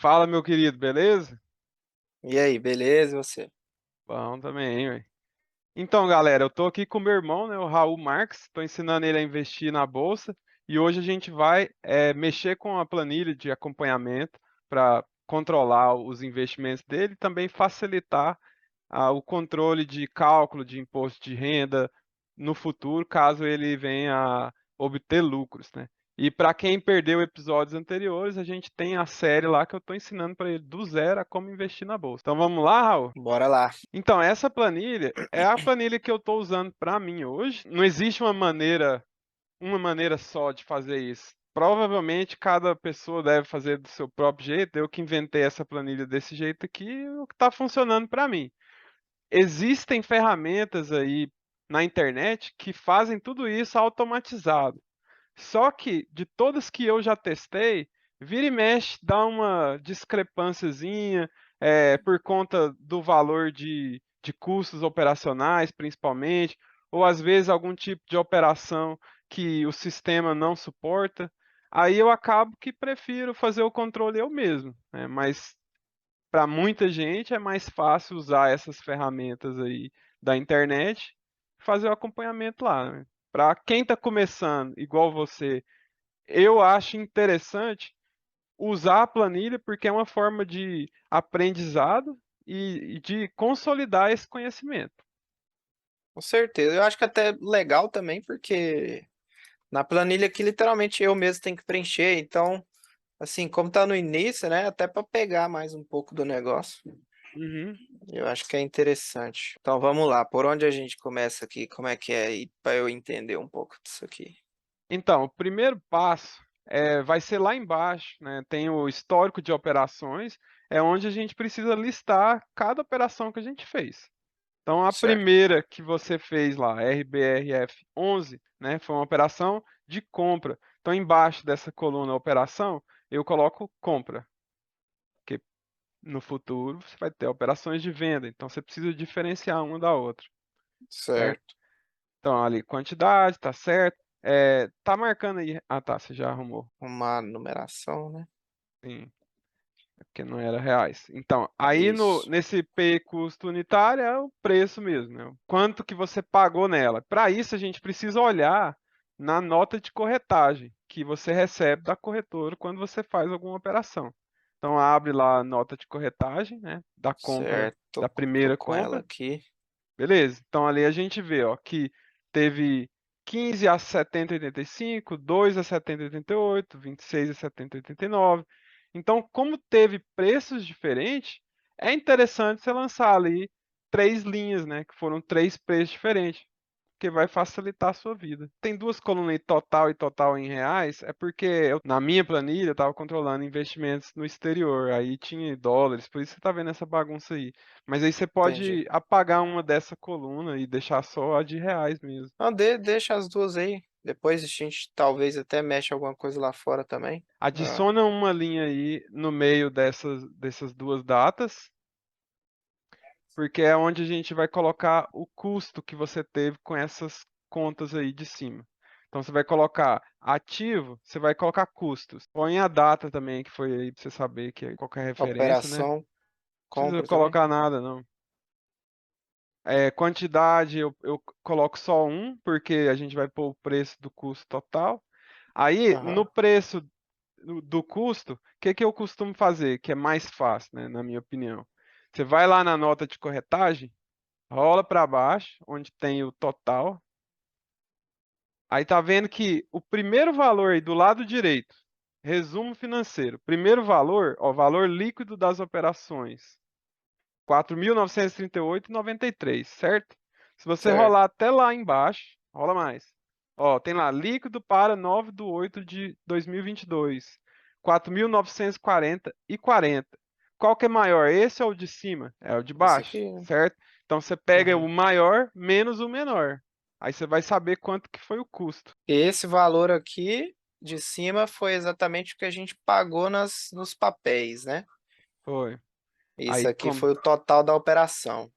Fala, meu querido, beleza? E aí, beleza, e você? Bom também, ué. Então, galera, eu tô aqui com meu irmão, né, o Raul Marques, tô ensinando ele a investir na bolsa e hoje a gente vai mexer com a planilha de acompanhamento para controlar os investimentos dele e também facilitar o controle de cálculo de imposto de renda no futuro, caso ele venha a obter lucros, né? E para quem perdeu episódios anteriores, a gente tem a série lá que eu estou ensinando para ele do zero a como investir na bolsa. Então vamos lá, Raul? Bora lá. Então, essa planilha é a planilha que eu estou usando para mim hoje. Não existe uma maneira só de fazer isso. Provavelmente cada pessoa deve fazer do seu próprio jeito. Eu que inventei essa planilha desse jeito aqui, o que está funcionando para mim. Existem ferramentas aí na internet que fazem tudo isso automatizado. Só que de todas que eu já testei, vira e mexe dá uma discrepânciazinha por conta do valor de custos operacionais, principalmente, ou às vezes algum tipo de operação que o sistema não suporta. Aí eu acabo que prefiro fazer o controle eu mesmo, né? Mas para muita gente é mais fácil usar essas ferramentas aí da internet e fazer o acompanhamento lá, né? Para quem está começando, igual você, eu acho interessante usar a planilha porque é uma forma de aprendizado e de consolidar esse conhecimento. Com certeza. Eu acho que até legal também, porque na planilha aqui, literalmente, eu mesmo tenho que preencher. Então, assim, como tá no início, né? Até para pegar mais um pouco do negócio. Uhum. Eu acho que é interessante. Então, vamos lá. Por onde a gente começa aqui? Como é que é? E para eu entender um pouco disso aqui. Então, o primeiro passo vai ser lá embaixo, né? Tem o histórico de operações, é onde a gente precisa listar cada operação que a gente fez. Então, a Certo. primeira que você fez lá, RBRF 11, né, foi uma operação de compra. Então, embaixo dessa coluna operação, eu coloco compra, porque no futuro você vai ter operações de venda. Então, você precisa diferenciar uma da outra, certo? Certo. Então, ali, quantidade, tá certo. Tá marcando aí. Ah, tá, você já arrumou. Uma numeração, né? Sim, é porque não era reais. Então, aí Isso. nesse P custo unitário é o preço mesmo, né? O quanto que você pagou nela. Para isso, a gente precisa olhar na nota de corretagem que você recebe da corretora quando você faz alguma operação. Então, abre lá a nota de corretagem, né? Da compra, Certo. da Tô primeira com ela compra. aqui. Beleza? Então, ali a gente vê, ó, que teve 15 a 70,85, 2 a 70,88, 26 a 70,89. Então, como teve preços diferentes, é interessante você lançar ali três linhas, né? Que foram três preços diferentes, que vai facilitar a sua vida. Tem duas colunas aí, total e total em reais, é porque na minha planilha eu estava controlando investimentos no exterior, aí tinha dólares, por isso você está vendo essa bagunça aí. Mas aí você Entendi. pode apagar uma dessa coluna e deixar só a de reais mesmo. Não, deixa as duas aí. Depois a gente talvez até mexe alguma coisa lá fora também. Ah, Adiciona uma linha aí no meio dessas duas datas, porque é onde a gente vai colocar o custo que você teve com essas contas aí de cima. Então você vai colocar ativo, você vai colocar custos. Põe a data também, que foi aí para você saber que é qualquer referência, né? Não operação, precisa compra também. colocar nada, não. Quantidade, eu coloco só um, porque a gente vai pôr o preço do custo total. Aí, no Aham. preço do custo, o que que eu costumo fazer, que é mais fácil, né, na minha opinião? Você vai lá na nota de corretagem, rola para baixo, onde tem o total. Aí tá vendo que o primeiro valor aí do lado direito, resumo financeiro, primeiro valor, ó, valor líquido das operações, 4.938,93, certo? Se você Certo. rolar até lá embaixo, rola mais. Ó, tem lá líquido para 9/8 de 2022, 4.940,40. Qual que é maior, esse ou o de cima? É o de Esse baixo, aqui, né? certo? Então você pega o Uhum. maior menos o menor. Aí você vai saber quanto que foi o custo. Esse valor aqui de cima foi exatamente o que a gente pagou nos papéis, né? Foi. Isso Aí aqui como, foi o total da operação.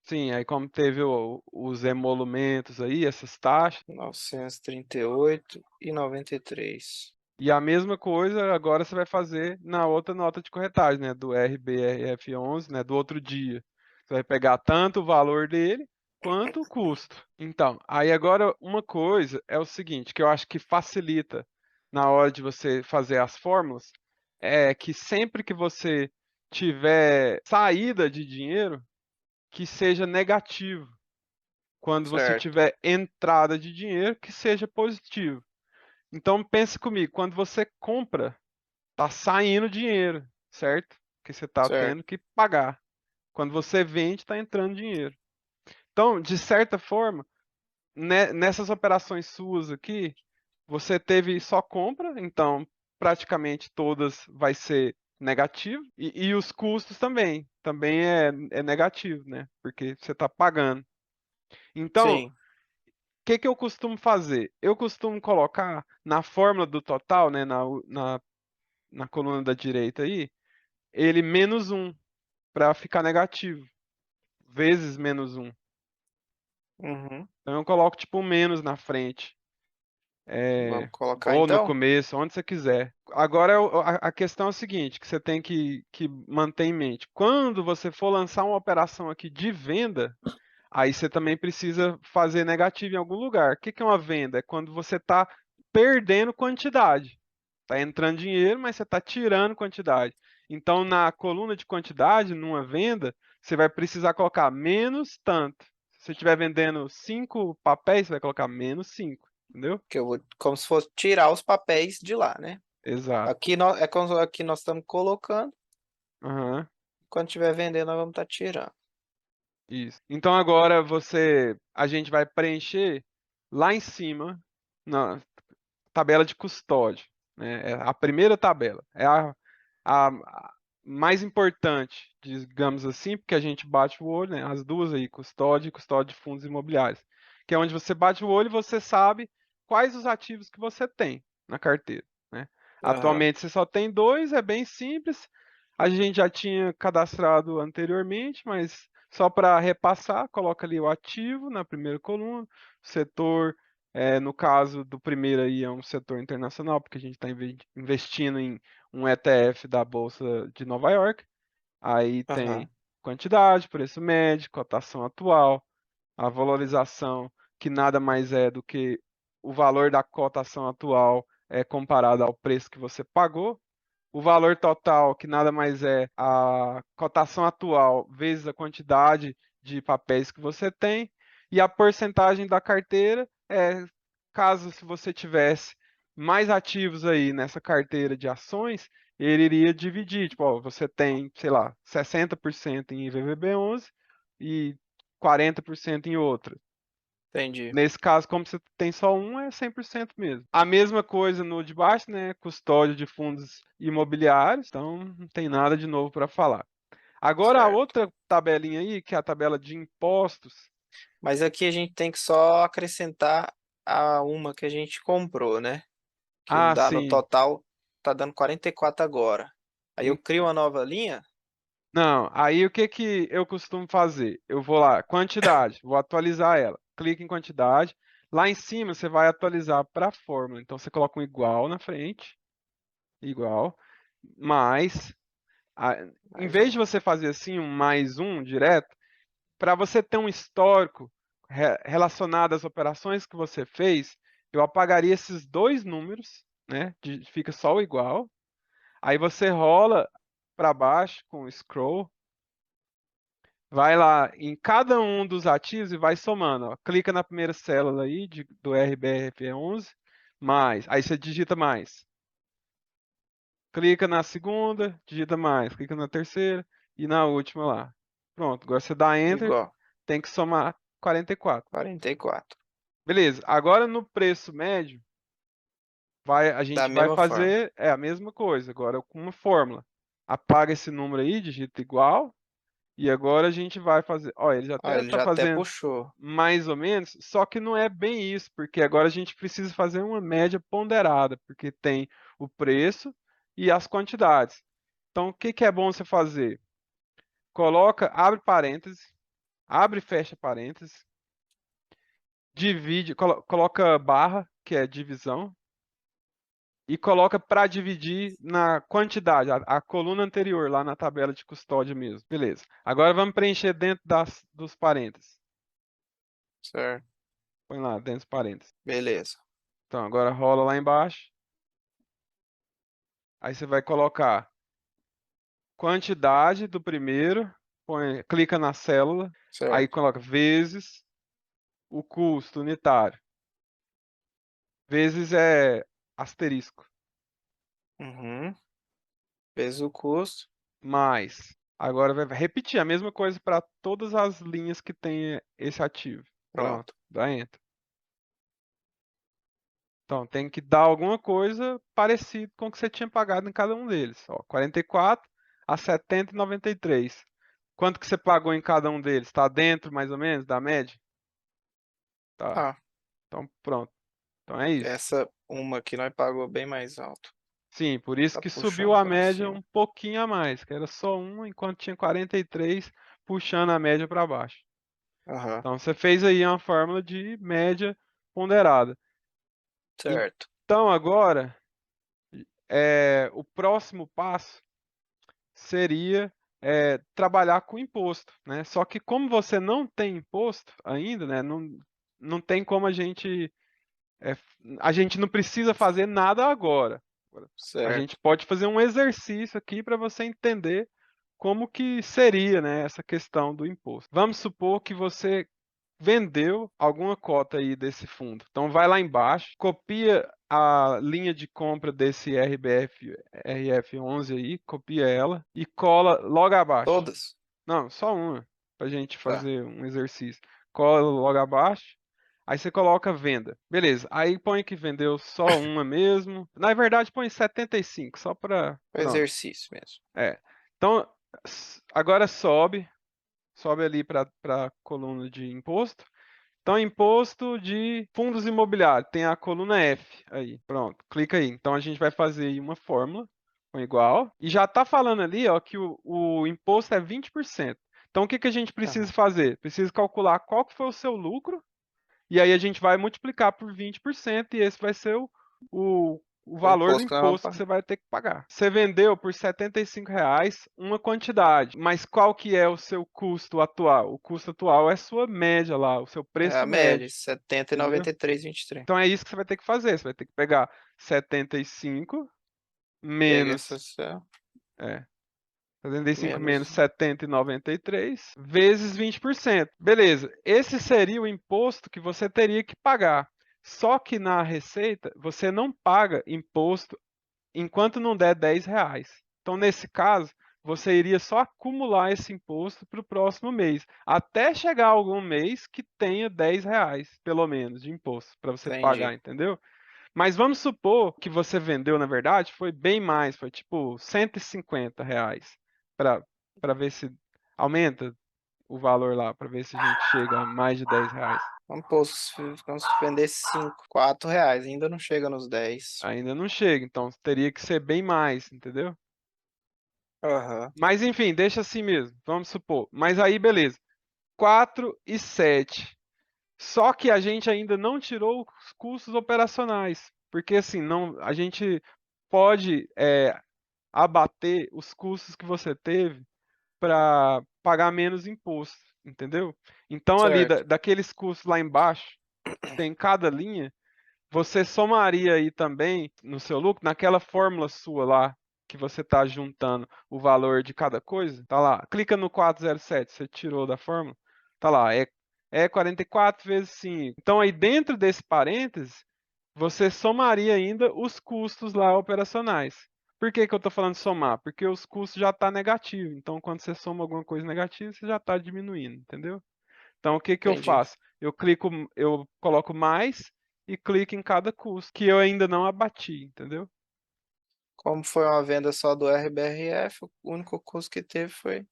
sim, aí como teve os emolumentos aí, essas taxas, 938,93. E a mesma coisa agora você vai fazer na outra nota de corretagem, né, do RBRF11, né, do outro dia. Você vai pegar tanto o valor dele quanto o custo. Então, aí agora uma coisa é o seguinte, que eu acho que facilita na hora de você fazer as fórmulas, é que sempre que você tiver saída de dinheiro, que seja negativo. Quando você Certo, tiver entrada de dinheiro, que seja positivo. Então pense comigo, quando você compra, tá saindo dinheiro, certo? Que você tá certo. tendo que pagar. Quando você vende, tá entrando dinheiro. Então, de certa forma, nessas operações suas aqui, você teve só compra, então praticamente todas vai ser negativo. E os custos também é negativo, né? Porque você está pagando. Então, o Sim. que que eu costumo fazer? Eu costumo colocar na fórmula do total, né, na coluna da direita aí, ele menos um para ficar negativo, vezes menos um. Uhum. Então eu coloco tipo um menos na frente, Vamos colocar ou no então? começo, onde você quiser. Agora a questão é a seguinte, que você tem que manter em mente. Quando você for lançar uma operação aqui de venda, aí você também precisa fazer negativo em algum lugar. O que que é uma venda? É quando você está perdendo quantidade. Está entrando dinheiro, mas você está tirando quantidade. Então, na coluna de quantidade, numa venda, você vai precisar colocar menos tanto. Se você estiver vendendo 5 papéis, você vai colocar menos 5, entendeu? Que eu vou, como se fosse tirar os papéis de lá, né? Exato. Aqui nós, é como aqui nós estamos colocando, Aham, quando estiver vendendo nós vamos estar tirando. isso. Então agora a gente vai preencher lá em cima, na tabela de custódia, né? É a primeira tabela. É a mais importante, digamos assim, porque a gente bate o olho, né? As duas aí, custódia e custódia de fundos imobiliários, que é onde você bate o olho e você sabe quais os ativos que você tem na carteira, né? Aham, Atualmente você só tem dois, é bem simples. A gente já tinha cadastrado anteriormente, mas só para repassar, coloca ali o ativo na primeira coluna, setor, no caso do primeiro aí é um setor internacional, porque a gente está investindo em um ETF da Bolsa de Nova York. Aí tem aham. quantidade, preço médio, cotação atual, a valorização, que nada mais é do que o valor da cotação atual comparado ao preço que você pagou. O valor total, que nada mais é a cotação atual vezes a quantidade de papéis que você tem. E a porcentagem da carteira caso se você tivesse mais ativos aí nessa carteira de ações, ele iria dividir, tipo, ó, você tem, sei lá, 60% em VVB11 e 40% em outra. Entendi. Nesse caso, como você tem só um, é 100% mesmo. A mesma coisa no de baixo, né? Custódia de fundos imobiliários, então não tem nada de novo para falar. Agora a Certo. outra tabelinha aí, que é a tabela de impostos. Mas aqui a gente tem que só acrescentar a uma que a gente comprou, né? Que Ah, dá no sim. total, tá dando 44 agora. Aí eu crio uma nova linha. Não, aí o que que eu costumo fazer? Eu vou lá, quantidade, vou atualizar ela. Clica em quantidade. Lá em cima você vai atualizar para a fórmula. Então você coloca um igual na frente, igual, mais. a- Em Mais vez um. de você fazer assim um mais um direto, para você ter um histórico relacionado às operações que você fez, eu apagaria esses dois números, né? Fica só o igual. Aí você rola para baixo com o scroll. Vai lá em cada um dos ativos e vai somando. Ó. Clica na primeira célula aí do RBRF11, mais. Aí você digita mais. Clica na segunda, digita mais. Clica na terceira e na última lá. Pronto, agora você dá Enter, Igual. tem que somar 44. 44. Beleza, agora no preço médio, a Da gente vai mesma forma. fazer a mesma coisa, agora com uma fórmula. Apaga esse número aí, digita igual. E agora a gente vai fazer. Ó, ele já Ó, até ele está já até fazendo puxou. mais ou menos, só que não é bem isso, porque agora a gente precisa fazer uma média ponderada, porque tem o preço e as quantidades. Então, o que que é bom você fazer? Coloca, abre parênteses, abre e fecha parênteses, divide, coloca barra, que é divisão, e coloca para dividir na quantidade, a coluna anterior, lá na tabela de custódia mesmo. Beleza. Agora vamos preencher dentro dos parênteses. Certo. Põe lá, dentro dos parênteses. Beleza. Então, agora rola lá embaixo. Aí você vai colocar quantidade do primeiro, clica na célula, aí Certo. coloca vezes o custo unitário. Vezes é asterisco. Uhum. Vezes o custo. Mais. Agora vai repetir a mesma coisa para todas as linhas que tem esse ativo. Pronto, Pronto. dá Enter. Então tem que dar alguma coisa parecida com o que você tinha pagado em cada um deles. Ó, 44 a 70,93. Quanto que você pagou em cada um deles? Está dentro mais ou menos da média? Tá. Ah, Então pronto. Então é isso. essa uma aqui nós pagou bem mais alto. Sim, por isso Tá que subiu puxando a para média cima. um pouquinho a mais, que era só um, enquanto tinha 43 puxando a média para baixo. Aham. Então você fez aí uma fórmula de média ponderada. Certo. Então agora, o próximo passo seria trabalhar com imposto, né? Só que como você não tem imposto ainda, né? Não tem como é, a gente não precisa fazer nada agora. A gente Certo. pode fazer um exercício aqui para você entender como que seria, né, essa questão do imposto. Vamos supor que você vendeu alguma cota aí desse fundo. Então vai lá embaixo, copia a linha de compra desse RF11 aí, copia ela e cola logo abaixo. Todas? Não, só uma, para a gente Tá. fazer um exercício. Cola logo abaixo. Aí você coloca venda. Beleza. Aí põe que vendeu só uma mesmo. Na verdade, põe 75, só para. O Pronto. exercício mesmo. É. Então, agora sobe ali para a coluna de imposto. Então, imposto de fundos imobiliários, tem a coluna F aí. Pronto, clica aí. Então, a gente vai fazer aí uma fórmula com igual. E já está falando ali, ó, que o imposto é 20%. Então, o que que a gente precisa Aham. fazer? Precisa calcular qual que foi o seu lucro, e aí a gente vai multiplicar por 20%, e esse vai ser o O valor do imposto que nós vamos imposto que pagar. você vai ter que pagar. Você vendeu por R$ 75 uma quantidade, mas qual que é o seu custo atual? O custo atual é a sua média lá, o seu É a preço média, médio, 70 e entendeu? 93,23. Então é isso que você vai ter que fazer. Você vai ter que pegar 75 Pega menos, essa céu, 75 menos menos. 70,93 vezes 20%. Beleza, esse seria o imposto que você teria que pagar. Só que na receita, você não paga imposto enquanto não der R$ 10. Então, nesse caso, você iria só acumular esse imposto para o próximo mês, até chegar algum mês que tenha R$ 10, pelo menos, de imposto para você pagar, Entendi. entendeu? Mas vamos supor que você vendeu, na verdade, foi bem mais, foi tipo R$ 150 para ver se aumenta o valor lá, para ver se a gente chega a mais de R$ 10. Vamos vender 5, R$ 4. Ainda não chega nos 10. Ainda não chega, então teria que ser bem mais, entendeu? Aham. Mas enfim, deixa assim mesmo, vamos supor. Mas aí, beleza. 4 e 7. Só que a gente ainda não tirou os custos operacionais, porque assim, não, a gente pode abater os custos que você teve para pagar menos imposto, entendeu? Então, ali, Certo. daqueles custos lá embaixo, que tem em cada linha, você somaria aí também no seu lucro, naquela fórmula sua lá, que você está juntando o valor de cada coisa, tá lá, clica no 407, você tirou da fórmula, tá lá, é 44 vezes 5. Então, aí dentro desse parênteses, você somaria ainda os custos lá operacionais. Por que que eu estou falando somar? Porque os custos já estão negativos. Então, quando você soma alguma coisa negativa, você já está diminuindo, entendeu? Então, o que que eu Entendi. faço? Eu coloco mais e clico em cada custo que eu ainda não abati, entendeu? Como foi uma venda só do RBRF, o único custo que teve foi.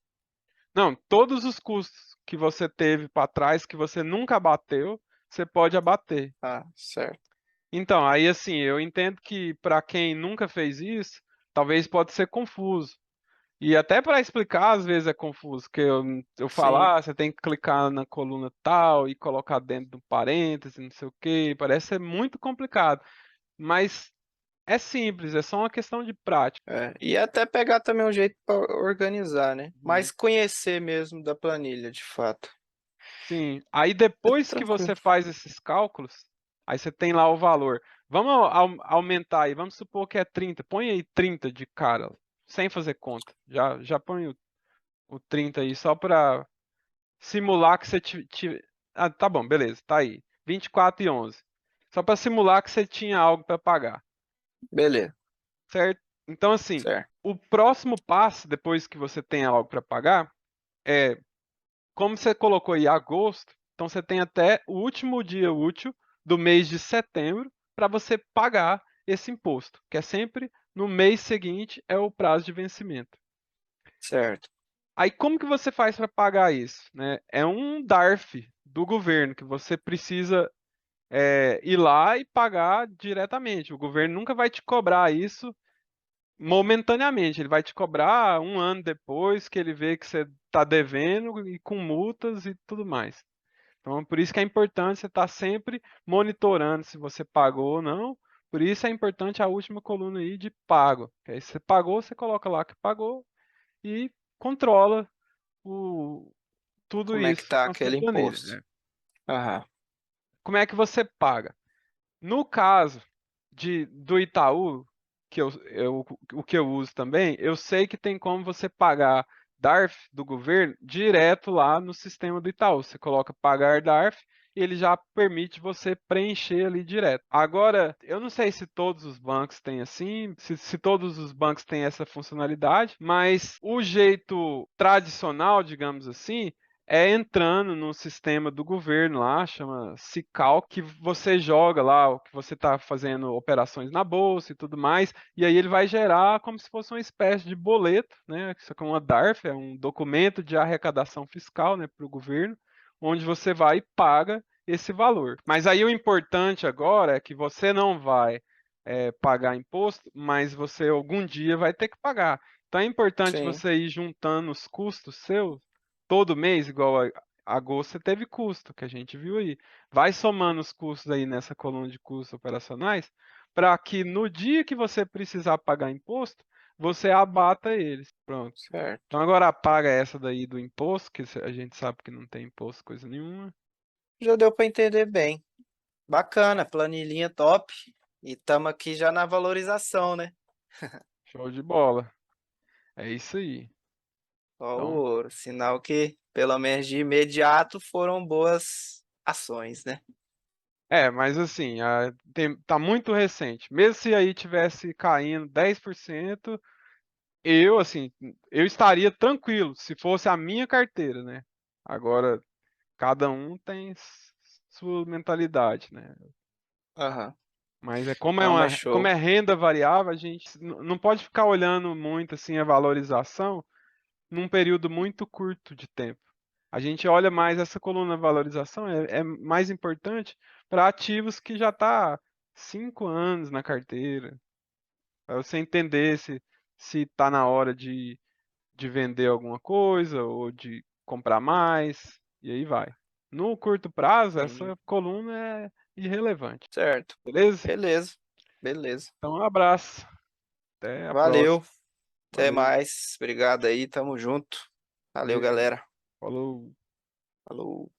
Não, todos os custos que você teve para trás, que você nunca abateu, você pode abater. Ah, certo. Então, aí assim, eu entendo que para quem nunca fez isso, talvez pode ser confuso. E até para explicar, às vezes é confuso, porque eu Sim, falar, você tem que clicar na coluna tal e colocar dentro do parêntese, não sei o quê, parece ser muito complicado. Mas É simples, é só uma questão de prática. É, e até pegar também um jeito para organizar, né? Uhum. Mas conhecer mesmo da planilha, de fato. Sim. Aí É depois que tranquilo. você faz esses cálculos, aí você tem lá o valor. Vamos aumentar aí, vamos supor que é 30. Põe aí 30 de cara, sem fazer conta. Já põe o 30 aí, só para simular que você Ah, tá bom, beleza, tá aí. 24,11. Só para simular que você tinha algo para pagar, Beleza, certo? Então, assim, certo, o próximo passo, depois que você tem algo para pagar, é como você colocou aí agosto, então você tem até o último dia útil do mês de setembro para você pagar esse imposto, que é sempre no mês seguinte é o prazo de vencimento. certo. Aí como que você faz para pagar isso, né? É um DARF do governo que você precisa ir lá e pagar diretamente. O governo nunca vai te cobrar isso momentaneamente, ele vai te cobrar um ano depois que ele vê que você está devendo e com multas e tudo mais. Então, por isso que é importante você estar sempre monitorando se você pagou ou não. Por isso é importante a última coluna aí de pago. Que aí se você pagou, você coloca lá que pagou e controla tudo Como é que isso tá na sua aquele planilha, imposto? né? Aham, Como é que você paga? No caso do Itaú, o que eu uso também, eu sei que tem como você pagar DARF do governo direto lá no sistema do Itaú. Você coloca pagar DARF e ele já permite você preencher ali direto. Agora, eu não sei se todos os bancos têm assim, se todos os bancos têm essa funcionalidade, mas o jeito tradicional, digamos assim, é entrando no sistema do governo lá, chama Cical, que você joga lá o que você está fazendo operações na bolsa e tudo mais, e aí ele vai gerar como se fosse uma espécie de boleto, né? Isso aqui é uma DARF, é um documento de arrecadação fiscal, né, para o governo, onde você vai e paga esse valor. Mas aí o importante agora é que você não vai pagar imposto, mas você algum dia vai ter que pagar. Então é importante sim, você ir juntando os custos seus todo mês, igual a agosto, você teve custo, que a gente viu aí. Vai somando os custos aí nessa coluna de custos operacionais, para que no dia que você precisar pagar imposto, você abata eles. Pronto. certo. Então agora apaga essa daí do imposto, que a gente sabe que não tem imposto, coisa nenhuma. Já deu para entender bem. Bacana, planilhinha top. E estamos aqui já na valorização, né? Show de bola. É isso aí. Só o Então, ouro. Sinal que, pelo menos de imediato, foram boas ações, né? mas assim, tá muito recente. Mesmo se aí tivesse caindo 10%, assim, eu estaria tranquilo se fosse a minha carteira, né? Agora, cada um tem sua mentalidade, né? Aham. Mas Não, mas como show. é renda variável, a gente não pode ficar olhando muito assim a valorização num período muito curto de tempo. A gente olha mais essa coluna valorização é mais importante para ativos que já está 5 anos na carteira, para você entender se está na hora de vender alguma coisa ou de comprar mais, e aí vai. No curto prazo, Entendi. essa coluna é irrelevante, Certo. beleza? Beleza. Beleza. Então, um abraço, até a próxima. Valeu. Até Valeu, mais. Obrigado aí. Tamo junto. Valeu, valeu, galera. falou. Falou.